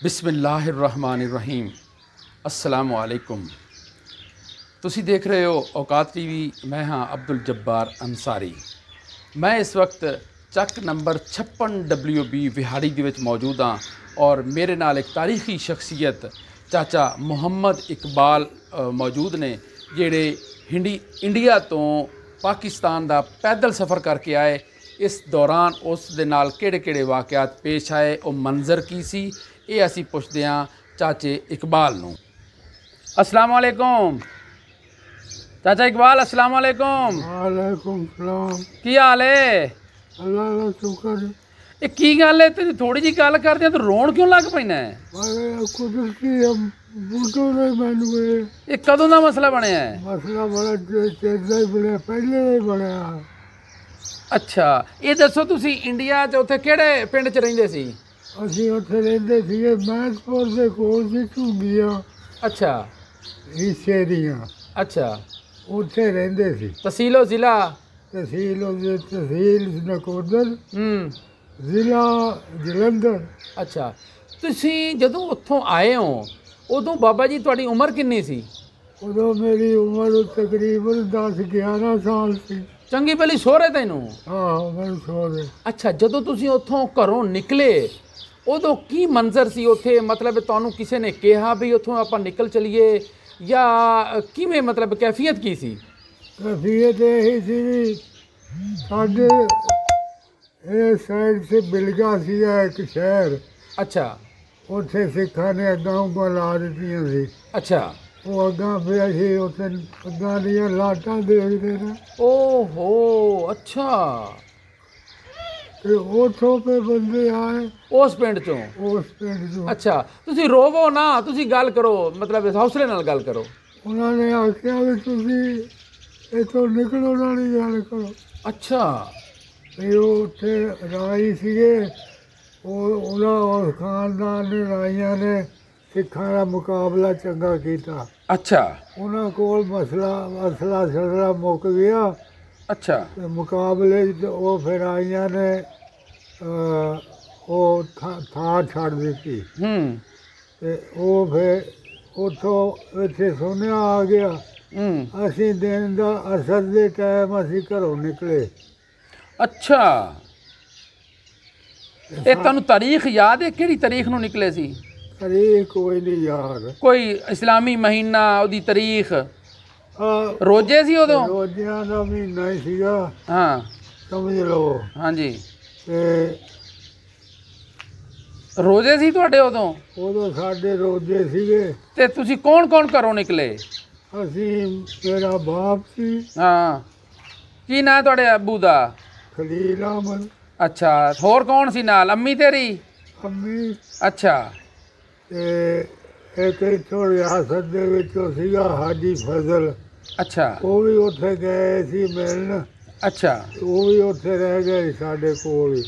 बिस्मिल्लाहिर्रहमानिर्रहीम अस्सलामु अलैकुम। तुसी देख रहे हो औकात टीवी। मैं हाँ अब्दुल जब्बार अंसारी। मैं इस वक्त ਚੱਕ नंबर 56 WB ਵਿਹਾੜੀ ਦੇ ਵਿੱਚ मौजूद हाँ और मेरे नाल एक तारीखी शख्सियत चाचा मुहम्मद इकबाल मौजूद ने ਜਿਹੜੇ इंडिया तो पाकिस्तान का पैदल सफ़र करके आए। इस दौरान उस दे नाल किहड़े वाक़यात पेश आए, वो मंजर की सी, ये असी पुछदे हां चाचे इकबाल नूं। अस्सलाम वालेकुम चाचा इकबाल। अस्सलाम वालेकुम। वालेकुम सलाम। की हाल है? अल्लाह का शुक्र। ये की गल है, तेरी थोड़ी जी गल करदे तो रोण क्यों लग पैना है? कुदरती बूटों ने मैनू ये कदों का मसला बनया है? मसला बड़ा चेर का ही बनया, पहले का ही बनया। अच्छा ये दसो तुसी इंडिया च उत्थे किहड़े पिंड च रहिंदे सी? असीं उत्थे रहिंदे सीगे महतपुर दे कोल सी झुग्गियां। अच्छा हिस्से दियां। अच्छा उत्थे रहिंदे सी। तहसीलो जिला? तहसील नकोदर, जिला जलंधर। अच्छा तुसी जदों उत्थों आए हो उदों बाबा जी तुहाडी उम्र किन्नी सी? उदों मेरी उम्र तकरीबन 10-11 साल सी। चंगी भली सोहरे तैनूं? हाँ मैं सोहरे। अच्छा जदों तुसी उत्थों घरों निकले उदों की मंजर सी उत्थे? मतलब तुहानूं किसी ने कहा भी उत्थों आपां निकल चलीए या किवें, मतलब कैफियत की सी? कैफियत यही सी भी साढ़े इस साइड से बिलगा सीगा एक शहर। अच्छा उत्थे सिखा ने अग्गां उग्गां ला दित्तियां सी। अच्छा वो अग्गां फिर असीं उत्थे अग्गां दियां लाटां देखदे ने। ओहो अच्छा। ते उत्थों पे बंदे आए उस पिंड चों? उस पिंड चों। अच्छा तुसी रोवो ना, तुसी गल करो, मतलब हौसले नाल गल करो। उन्होंने आख्या भी तुसी इत्थों निकलो नाली गल करो। अच्छा भी उत्थे राई सीगे, उस खानदान ने राइयां ने सिखां का मुकाबला चंगा किया। अच्छा उन्होंने कोल मसला शसला मुक गया। अच्छा ते मुकाबले वो फिर आइयां ने वो थां छड़ दी ते वो फिर उतों इत्थे सुनिया आ गया। असीं दिन का असर के टाइम असीं घरों निकले। अच्छा ये तुहानूं तारीख याद है, किहड़ी तारीख नूं निकले सी? तारीख कोई नहीं याद। कोई इस्लामी महीना, उहदी तारीख? रोजे सी उदों? रोजियां का महीना ही सीगा। हाँ समझ लो। हाँ जी ते रोजे सी तुहाडे उदों? उदों साडे रोजे सीगे। ते तुसी कौन कौन घरों निकले? असीं मेरा बाप सी। हाँ की नाम तुहाडे अब्बू दा? खलील अहमद। अच्छा होर कौन सी नाल? अम्मी तेरी? अम्मी। अच्छा ते एक इत्थों रियासत दे विचों सीगा हाजी फजल। अच्छा वो भी उत्थे गए सी मिलन। अच्छा वो भी उत्थे रह गए साडे कोल ही।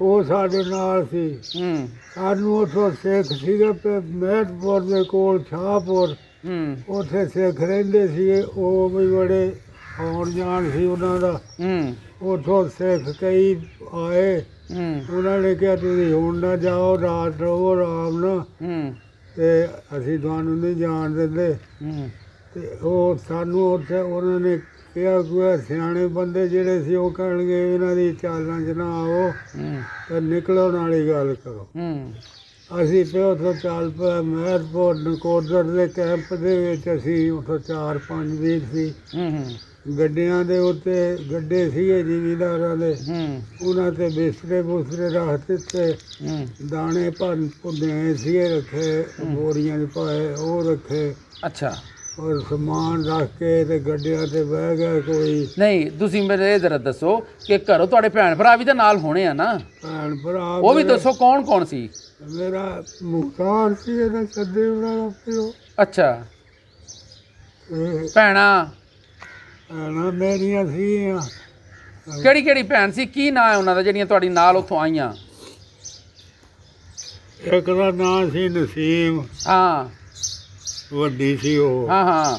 वो साडे नाल सी। सानू उत्थों सिख सीगे महतपुर दे कोल शाहपुर, उत्थे सिख रहिंदे सीगे। वो भी बड़े आउण जाण सी उन्हां दा। उत्थों सिख कई आए। उन्होंने कहा तुसीं हुण ना जाओ, रात रहो आराम नाल ते असीं तुहानूं नहीं जाण दिंदे। ते ओह सानू उत्थे उन्होंने कहा कोई सियाणे बंदे जिहड़े सी ओह कहणगे इन्हां दी चालां च ना आओ ते निकलो नाली गल करो। असीं फिर उत्थों चल पे महतपुर नकोदर दे कैंप दे विच। असीं उत्थों 4-5 दिन सी। गड्डियां दे उत्ते गड्डे सीगे जिमींदारां दे, उन्हां ते बिस्तरे बुस्तरे रख दित्ते, दाने भुन्ने सीगे रखे, बोरियां च पाए ओह रखे। अच्छा और समान रख के ते गड्डियां ते बह गए। कोई नहीं तुसीं मेरे इधर दसो कि घरों तुहाडे भैन भरा भी तो नाल होने आ ना? भैन भरा वो भी दसो कौन कौन सी? मेरा मुख्तार सी, इहदा सद्दे उन्हां दा पिओ। अच्छा भैणां? भैणां मेरियां सीगियां। किहड़ी किहड़ी भैन सी, की नाम है उन्हां दा जेहड़ियां तुहाडी नाल उत्थों आईयां? एक दा नाम सी नसीम। हाँ वड्डी सी ओह। हाँ हाँ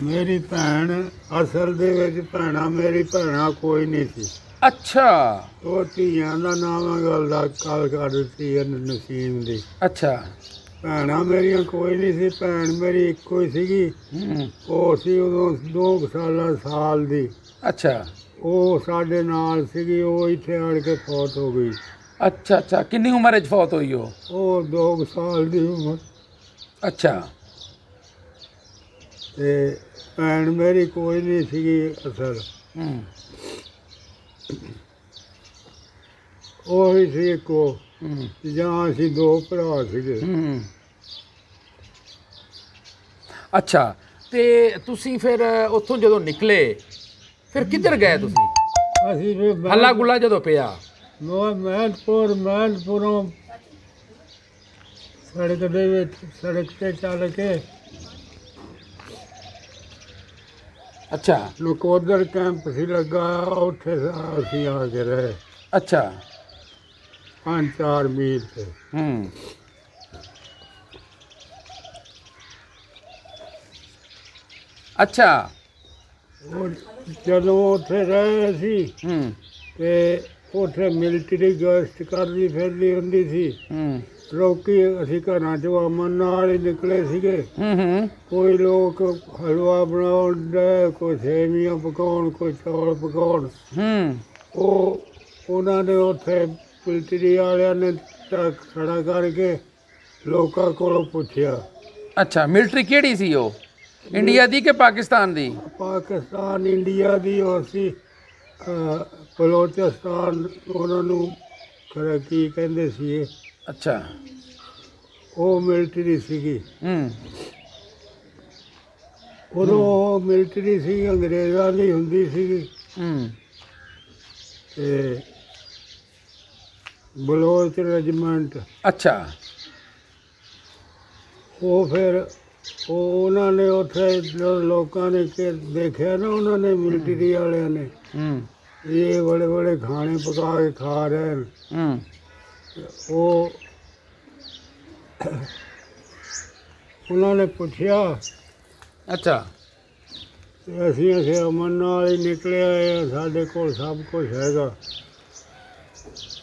मेरी भैन असल दे विच भैणां मेरी भैणां कोई नहीं सी। ਅੱਛਾ ਉਹ ਧੀਆਂ ਦਾ ਨਾਮ ਹੈ ਗੱਲ ਦਾ ਕਾਲ ਕਰ ਦਿੱਤੀ ਨਸੀਮ ਦੀ। ਅੱਛਾ ਭੈਣਾਂ ਮੇਰੀਆਂ ਕੋਈ ਨਹੀਂ ਸੀ, ਭੈਣ ਮੇਰੀ ਇੱਕੋ ਹੀ ਸੀਗੀ। ਉਹ ਸੀ ਉਦੋਂ 2 ਸਾਲ ਦੀ। ਅੱਛਾ ਉਹ ਸਾਡੇ ਨਾਲ ਸੀਗੀ, ਉਹ ਇੱਥੇ ਆਣ ਕੇ ਫੌਤ ਹੋ ਗਈ। ਅੱਛਾ ਅੱਛਾ ਕਿੰਨੀ ਉਮਰ 'ਚ ਫੌਤ ਹੋਈ ਉਹ 2 ਸਾਲ ਦੀ ਉਮਰ। ਅੱਛਾ ਤੇ ਭੈਣ ਮੇਰੀ ਕੋਈ ਨਹੀਂ ਸੀਗੀ ਅਸਲ। ਉਹ ਹੀ ਸੀ ਇੱਕੋ, ਜਾਂ ਅਸੀਂ 2 ਭਰਾ ਸੀਗੇ। ਅੱਛਾ ਤੇ ਤੁਸੀਂ ਫਿਰ ਉੱਥੋਂ ਜਦੋਂ ਨਿਕਲੇ ਫਿਰ ਕਿੱਧਰ ਗਏ ਤੁਸੀਂ? ਅਸੀਂ ਫਿਰ ਹੱਲਾ ਗੁੱਲਾ ਜਦੋਂ ਪਿਆ ਮਹਿੰਦਪੁਰੋਂ ਸੜਕ ਦੇ ਵਿੱਚ, ਸੜਕ ਤੇ ਚੱਲ ਕੇ ਅੱਛਾ ਨਕੋਦਰ ਕੈਂਪ ਸੀ ਲੱਗਾ, ਉੱਥੇ ਅਸੀਂ ਆ ਕੇ ਰਹੇ। ਅੱਛਾ 5-4 ਮੀਲ ਤੇ। ਅੱਛਾ ਉਹ ਜਦੋਂ ਉੱਥੇ ਰਹੇ ਸੀ ਤੇ ਉੱਥੇ ਮਿਲਟਰੀ ਗਸ਼ਤ ਕਰਦੀ ਫਿਰਦੀ ਹੁੰਦੀ ਸੀ। ਲੋਕੀ ਅਸੀਂ ਘਰਾਂ ਚੋਂ ਅਮਨ ਨਾਲ ਹੀ ਨਿਕਲੇ ਸੀਗੇ। ਕੋਈ ਲੋਕ ਹਲਵਾ ਬਣਾਉਣ ਦੇ, ਕੋਈ ਸੇਵੀਆਂ ਪਕਾਉਣ, ਕੋਈ ਚੌਲ ਪਕਾਉਣ। ਉਹਨਾਂ ਨੇ ਉੱਥੇ ਮਿਲਟਰੀ ਵਾਲਿਆਂ ਨੇ ਟਰੱਕ ਖੜਾ ਕਰਕੇ ਲੋਕਾਂ ਕੋਲੋਂ ਪੁੱਛਿਆ। ਅੱਛਾ ਮਿਲਟਰੀ ਕਿਹੜੀ ਸੀ ਉਹ, ਇੰਡੀਆ ਦੀ ਕਿ ਪਾਕਿਸਤਾਨ ਦੀ? ਪਾਕਿਸਤਾਨ ਇੰਡੀਆ ਦੀ ਉਹ ਸੀ, ਬਲੋਚਿਸਤਾਨ ਉਹਨਾਂ ਨੂੰ ਖਰੇ ਕੀ ਕਹਿੰਦੇ ਸੀ ਇਹ। ਅੱਛਾ ਉਹ ਮਿਲਟਰੀ ਸੀਗੀ। ਉਦੋਂ ਉਹ ਮਿਲਟਰੀ ਸੀ, ਅੰਗਰੇਜ਼ਾਂ ਦੀ ਹੁੰਦੀ ਸੀਗੀ। ਤੇ ਬਲੋਚ ਰੈਜੀਮੈਂਟ। ਅੱਛਾ ਉਹ ਫਿਰ ਉਹਨਾਂ ਨੇ ਉੱਥੇ ਲੋਕਾਂ ਨੇ ਦੇਖਿਆ ਨਾ, ਉਹਨਾਂ ਨੇ ਮਿਲਟਰੀ ਵਾਲਿਆਂ ਨੇ ਇਹ ਬੜੇ ਬੜੇ ਖਾਣੇ ਪਕਾ ਕੇ ਖਾ ਰਹੇ ਨੇ। ਉਹ ਉਹਨਾਂ ਨੇ ਪੁੱਛਿਆ। ਅੱਛਾ ਤੇ ਅਸੀਂ ਅਮਨ ਨਾਲ ਹੀ ਨਿਕਲੇ ਆਏ ਹਾਂ, ਸਾਡੇ ਕੋਲ ਸਭ ਕੁਝ ਹੈਗਾ।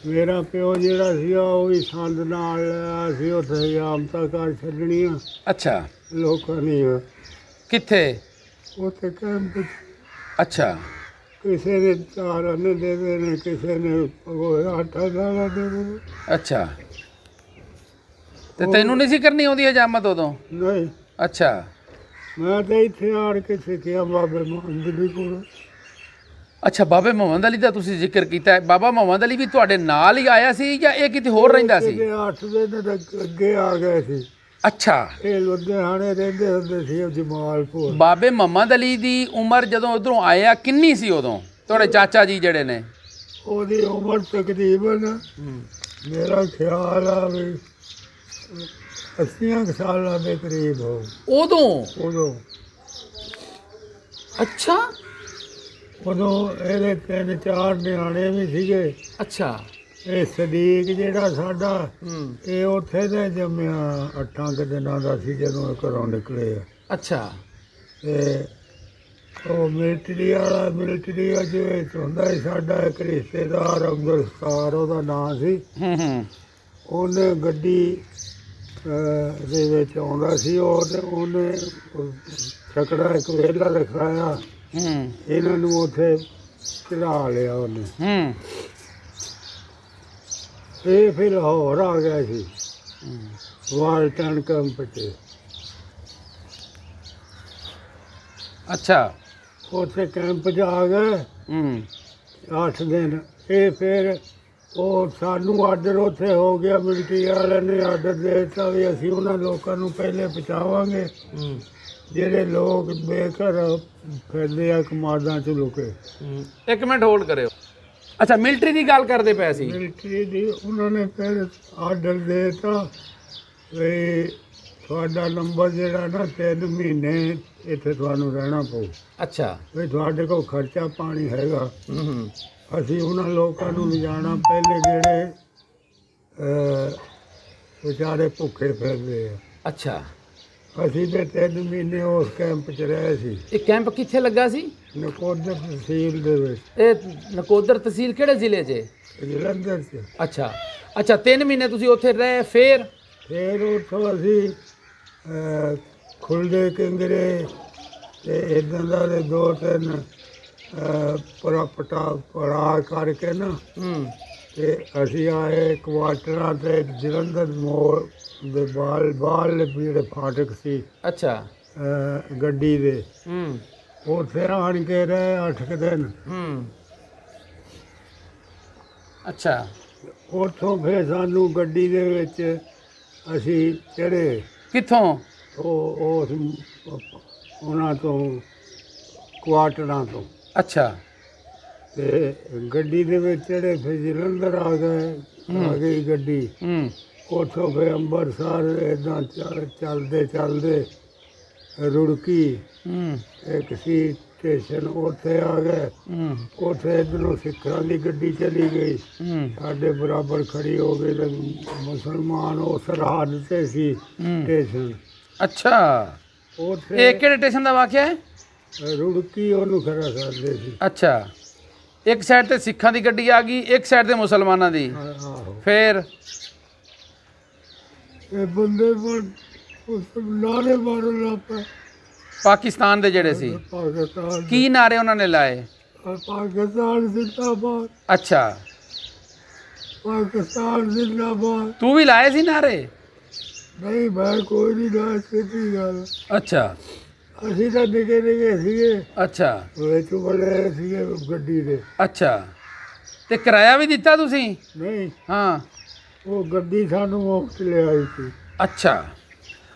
ਮੇਰਾ ਪਿਓ ਜਿਹੜਾ ਸੀਗਾ ਉਹ ਵੀ ਸੰਦ ਨਾਲ ਲਿਆ ਸੀ, ਉੱਥੇ ਜਾਮਤਾ ਕਰ ਛੱਡਣੀਆਂ। ਅੱਛਾ ਲੋਕਾਂ ਨੇ ਕਿੱਥੇ? ਉੱਥੇ ਕੈਂਪ। ਅੱਛਾ ਕਿਸੇ ਨੇ 4 ਆਨੇ ਦੇ ਦੇਣੇ, ਕਿਸੇ ਨੇ 8 ਦਾਣਾ ਦੇ ਦੇਣੇ। ਅੱਛਾ ਤੇ ਤੈਨੂੰ ਨਹੀਂ ਸੀ ਕਰਨੀ ਆਉਂਦੀ ਹਜਾਮਤ ਉਦੋਂ? ਨਹੀਂ। ਅੱਛਾ ਮੈਂ ਤਾਂ ਇੱਥੇ ਆਣ ਕੇ ਸਿੱਖਿਆ ਬਾਬੇ ਮੁਹੰਮਦ ਅਲੀ ਕੋਲ। ਅੱਛਾ ਬਾਬੇ ਮੁਹੰਮਦ ਅਲੀ ਦਾ ਤੁਸੀਂ ਜ਼ਿਕਰ ਕੀਤਾ ਹੈ। ਬਾਬਾ ਮੁਹੰਮਦ ਅਲੀ ਵੀ ਤੁਹਾਡੇ ਨਾਲ ਹੀ ਆਇਆ ਸੀ ਜਾਂ ਇਹ ਕਿਤੇ ਹੋਰ ਰਹਿੰਦਾ ਸੀ? 8 ਦਿਨ ਅੱਗੇ ਆ ਗਏ ਸੀ। ਅੱਛਾ ਇਹ ਲੁਧਿਆਣੇ ਰਹਿੰਦੇ ਹੁੰਦੇ ਸੀ ਜਮਾਲਪੁਰ। ਬਾਬੇ ਮੁਹੰਮਦ ਅਲੀ ਦੀ ਉਮਰ ਜਦੋਂ ਉਧਰੋਂ ਆਇਆ ਕਿੰਨੀ ਸੀ ਉਦੋਂ, ਤੁਹਾਡੇ ਚਾਚਾ ਜੀ ਜਿਹੜੇ ਨੇ? ਉਹਦੀ ਉਮਰ ਤਕਰੀਬਨ ਮੇਰਾ ਖਿਆਲ ਆ ਵੀ 80 ਸਾਲਾਂ ਦੇ ਕਰੀਬ ਹੋ। ਉਦੋਂ ਅੱਛਾ ਉਦੋਂ ਇਹਦੇ 3-4 ਨਿਆਣੇ ਵੀ ਸੀਗੇ। ਅੱਛਾ ਇਹ ਸਦੀਕ ਜਿਹੜਾ ਸਾਡਾ, ਇਹ ਉੱਥੇ ਦਾ ਜੰਮਿਆ 8 ਦਿਨਾਂ ਦਾ ਸੀ ਜਦੋਂ ਘਰੋਂ ਨਿਕਲੇ। ਅੱਛਾ ਤੇ ਉਹ ਮਿਲਟਰੀ ਵਾਲਾ, ਮਿਲਟਰੀ ਵਿੱਚ ਹੁੰਦਾ ਸੀ ਸਾਡਾ ਇੱਕ ਰਿਸ਼ਤੇਦਾਰ ਅਬਦੁਲਸਤਾਰ ਉਹਦਾ ਨਾਂ ਸੀ। ਉਹਨੇ ਗੱਡੀ ਦੇ ਵਿੱਚ ਆਉਂਦਾ ਸੀ ਉਹ, ਤੇ ਉਹਨੇ ਛਕੜਾ ਇੱਕ ਵਿਹਲਾ ਰਖਾਇਆ। ਇਹਨਾਂ ਨੂੰ ਉੱਥੇ ਚੜਾ ਲਿਆ ਉਹਨੇ। ਇਹ ਫਿਰ ਲਾਹੌਰ ਆ ਗਿਆ ਸੀ, ਵਾਲਟਨ ਕੈਂਪ 'ਚ। ਅੱਛਾ ਉੱਥੇ ਕੈਂਪ 'ਚ ਆ ਗਏ 8 ਦਿਨ। ਇਹ ਫਿਰ ਉਹ ਸਾਨੂੰ ਆਰਡਰ ਉੱਥੇ ਹੋ ਗਿਆ, ਮਿਲਟਰੀ ਵਾਲਿਆਂ ਨੇ ਆਰਡਰ ਦੇ ਦਿੱਤਾ ਵੀ ਅਸੀਂ ਉਹਨਾਂ ਲੋਕਾਂ ਨੂੰ ਪਹਿਲੇ ਪਹੁੰਚਾਵਾਂਗੇ ਜਿਹੜੇ ਲੋਕ ਬੇਘਰ ਫਿਰਦੇ ਆ ਕਮਾਦਾਂ 'ਚ ਲੁਕੇ। 1 ਮਿੰਟ ਹੋਲਡ ਕਰਿਓ। ਅੱਛਾ ਮਿਲਟਰੀ ਦੀ ਗੱਲ ਕਰਦੇ ਪਏ ਸੀ? ਮਿਲਟਰੀ ਦੀ ਉਹਨਾਂ ਨੇ ਫਿਰ ਆਰਡਰ ਦੇ ਦਿੱਤਾ ਵੀ ਤੁਹਾਡਾ ਨੰਬਰ ਜਿਹੜਾ ਨਾ 3 ਮਹੀਨੇ ਇੱਥੇ ਤੁਹਾਨੂੰ ਰਹਿਣਾ ਪਊ। ਅੱਛਾ ਵੀ ਤੁਹਾਡੇ ਕੋਲ ਖਰਚਾ ਪਾਣੀ ਹੈਗਾ। ਅਸੀਂ ਉਹਨਾਂ ਲੋਕਾਂ ਨੂੰ ਲਿਜਾਣਾ ਪਹਿਲੇ ਜਿਹੜੇ ਵਿਚਾਰੇ ਭੁੱਖੇ ਫਿਰਦੇ ਆ। ਅੱਛਾ ਅਸੀਂ ਤੇ 3 ਮਹੀਨੇ ਉਸ ਕੈਂਪ 'ਚ ਰਹੇ ਸੀ। ਇਹ ਕੈਂਪ ਕਿੱਥੇ ਲੱਗਾ ਸੀ? ਨਕੋਦਰ ਤਹਿਸੀਲ ਦੇ ਵਿੱਚ। ਇਹ ਨਕੋਦਰ ਤਹਿਸੀਲ ਕਿਹੜੇ ਜ਼ਿਲ੍ਹੇ 'ਚ? ਜਲੰਧਰ 'ਚ। ਅੱਛਾ ਅੱਛਾ, 3 ਮਹੀਨੇ ਤੁਸੀਂ ਉੱਥੇ ਰਹੇ, ਫਿਰ ਉੱਥੋਂ ਅਸੀਂ ਖੁੱਲ੍ਹਦੇ ਕਿੰਗਰੇ ਤੇ ਇੱਦਾਂ ਦਾ ਦੇ 2-3 ਪੜਾ ਕਰਕੇ ਨਾ ਤੇ ਅਸੀਂ ਆਏ ਕੁਆਟਰਾਂ ਤੇ ਜਲੰਧਰ ਮੋੜ ਦੇ ਬਾਲ ਜਿਹੜੇ ਫਾਟਕ ਸੀ। ਅੱਛਾ। ਗੱਡੀ ਦੇ ਉੱਥੇ ਆਣ ਕੇ ਰਹੇ 8 ਦਿਨ। ਅੱਛਾ। ਉੱਥੋਂ ਫਿਰ ਸਾਨੂੰ ਗੱਡੀ ਦੇ ਵਿੱਚ ਅਸੀਂ ਚੜ੍ਹੇ। ਕਿੱਥੋਂ? ਉਹ ਉਹਨਾਂ ਤੋਂ ਕੁਆਟਰਾਂ ਤੋਂ। ਅੱਛਾ। ਤੇ ਗੱਡੀ ਦੇ ਵਿੱਚ ਚੜ੍ਹੇ, ਫਿਰ ਜਲੰਧਰ ਆ ਗਈ ਗੱਡੀ। ਉੱਥੋਂ ਫਿਰ ਅੰਮ੍ਰਿਤਸਰ ਇੱਦਾਂ ਚੱਲਦੇ ਚੱਲਦੇ ਰੁੜਕੀ ਇੱਕ ਸੀ ਸਟੇਸ਼ਨ, ਉੱਥੇ ਆ ਗਏ। ਉੱਥੇ ਇੱਧਰੋਂ ਸਿੱਖਾਂ ਦੀ ਗੱਡੀ ਚਲੀ ਗਈ, ਸਾਡੇ ਬਰਾਬਰ ਖੜੀ ਹੋ ਗਈ ਤੇ ਮੁਸਲਮਾਨ ਉਹ ਸਰਹੱਦ 'ਤੇ ਸੀ ਸਟੇਸ਼ਨ। ਅੱਛਾ। ਉੱਥੇ ਇਹ ਕਿਹੜੇ ਸਟੇਸ਼ਨ ਦਾ ਵਾਕਿਆ ਹੈ? ਰੁੜਕੀ ਉਹਨੂੰ ਖੜਾ ਕਰਦੇ ਸੀ। ਅੱਛਾ, ਇੱਕ ਸਾਈਡ ਤੇ ਸਿੱਖਾਂ ਦੀ ਗੱਡੀ ਆ ਗਈ, ਇੱਕ ਸਾਈਡ ਤੇ ਮੁਸਲਮਾਨਾਂ ਦੀ। ਫਿਰ ਇਹ ਬੰਦੇ ਨਾਰੇ ਮਾਰਨ ਲੱਗ ਪਏ ਪਾਕਿਸਤਾਨ ਦੇ ਜਿਹੜੇ ਸੀ। ਕੀ ਨਾਰੇ ਉਹਨਾਂ ਨੇ ਲਾਏ? ਪਾਕਿਸਤਾਨ ਜ਼ਿੰਦਾਬਾਦ। ਅੱਛਾ, ਪਾਕਿਸਤਾਨ ਜ਼ਿੰਦਾਬਾਦ। ਤੂੰ ਵੀ ਲਾਏ ਸੀ ਨਾਰੇ? ਨਹੀਂ, ਮੈਂ ਕੋਈ ਨਹੀਂ ਲਾਇਆ। ਸਿੱਧੀ ਗੱਲ। ਅੱਛਾ। ਅਸੀਂ ਤਾਂ ਨਿੱਕੇ ਨਿੱਕੇ ਸੀਗੇ। ਅੱਛਾ। ਵਿੱਚ ਬੜੇ ਸੀਗੇ ਗੱਡੀ ਦੇ। ਅੱਛਾ, ਤੇ ਕਿਰਾਇਆ ਵੀ ਦਿੱਤਾ ਤੁਸੀਂ? ਨਹੀਂ। ਹਾਂ, ਉਹ ਗੱਡੀ ਸਾਨੂੰ ਮੁਫਤ ਲਿਆਈ ਸੀ। ਅੱਛਾ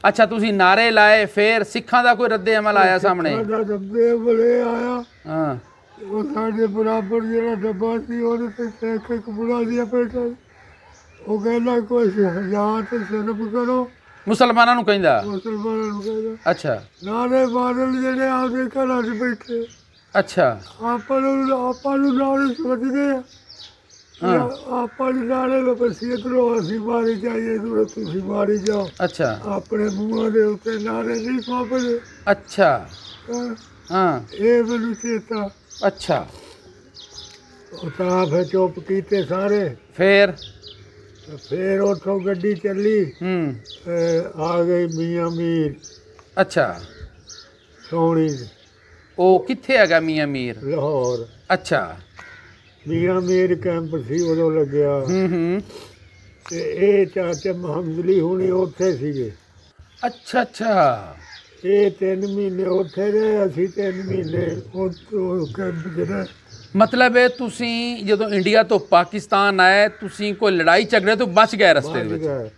ਅੱਛਾ, ਤੁਸੀਂ ਨਾਰੇ ਲਾਏ, ਫਿਰ ਸਿੱਖਾਂ ਦਾ ਕੋਈ ਰੱਦੇ ਅਮਲ ਆਇਆ ਸਾਹਮਣੇ? ਰੱਦੇ ਅਮਲ ਆਇਆ। ਹਾਂ, ਉਹ ਸਾਡੇ ਬਰਾਬਰ ਜਿਹੜਾ ਡੱਬਾ ਸੀ ਉਹਦੇ ਤੇ ਇੱਕ ਬੁੜਾ ਜਿਹਾ ਬੈਠਾ, ਉਹ ਕਹਿੰਦਾ ਕੋਈ ਹਜ਼ਾਰ ਤੇ ਸਿਰਫ ਕਰੋ। ਮੁਸਲਮਾਨਾਂ ਨੂੰ ਕਹਿੰਦਾ? ਮੁਸਲਮਾਨਾਂ ਨੂੰ ਕਹਿੰਦਾ। ਅੱਛਾ। ਨਾਰੇ ਬਾਦਲ ਜਿਹੜੇ ਆਪਦੇ ਘਰਾਂ 'ਚ ਬੈਠੇ। ਅੱਛਾ। ਆਪਾਂ ਨੂੰ ਨਾਰੇ ਸੋਚਦੇ ਆ, ਆਪਾਂ ਨੂੰ ਨਾਰੇ ਲੋਕੀ ਇੱਧਰੋਂ ਅਸੀਂ ਮਾਰੀ ਜਾਈਏ, ਇੱਧਰੋਂ ਤੁਸੀਂ ਮਾਰੀ ਜਾਓ। ਅੱਛਾ। ਆਪਣੇ ਮੂੰਹਾਂ ਦੇ ਉੱਤੇ ਨਾਰੇ ਨਹੀਂ ਪਾਉਂਦੇ। ਅੱਛਾ। ਹਾਂ, ਇਹ ਮੈਨੂੰ ਚੇਤਾ। ਅੱਛਾ। ਉਹ ਤਾਂ ਫਿਰ ਚੁੱਪ ਕੀਤੇ ਸਾਰੇ। ਫਿਰ ਉੱਥੋਂ ਗੱਡੀ ਚੱਲੀ, ਆ ਗਈ ਮੀਆਂ ਮੀਰ। ਅੱਛਾ। ਸੋਹਣੀ। ਉਹ ਕਿੱਥੇ ਹੈਗਾ ਮੀਆਂ ਮੀਰ? ਲਾਹੌਰ। ਅੱਛਾ। ਮੀਆਂ ਮੀਰ ਕੈਂਪ ਸੀ ਉਦੋਂ ਲੱਗਿਆ। ਤੇ ਇਹ ਚਾਚਾ ਮੁਹੰਮਦ ਅਲੀ ਹੁਣੀ ਉੱਥੇ ਸੀਗੇ। ਅੱਛਾ ਅੱਛਾ। ਇਹ 3 ਮਹੀਨੇ ਉੱਥੇ ਰਹੇ, ਅਸੀਂ 3 ਮਹੀਨੇ ਉਹ ਕੈਂਪ 'ਚ ਰਹੇ। ਮਤਲਬ ਇਹ ਤੁਸੀਂ ਜਦੋਂ ਇੰਡੀਆ ਤੋਂ ਪਾਕਿਸਤਾਨ ਆਏ, ਤੁਸੀਂ ਕੋਈ ਲੜਾਈ ਝਗੜੇ ਤੋਂ ਬਚ ਗਏ ਰਸਤੇ ਦੇ ਵਿੱਚ?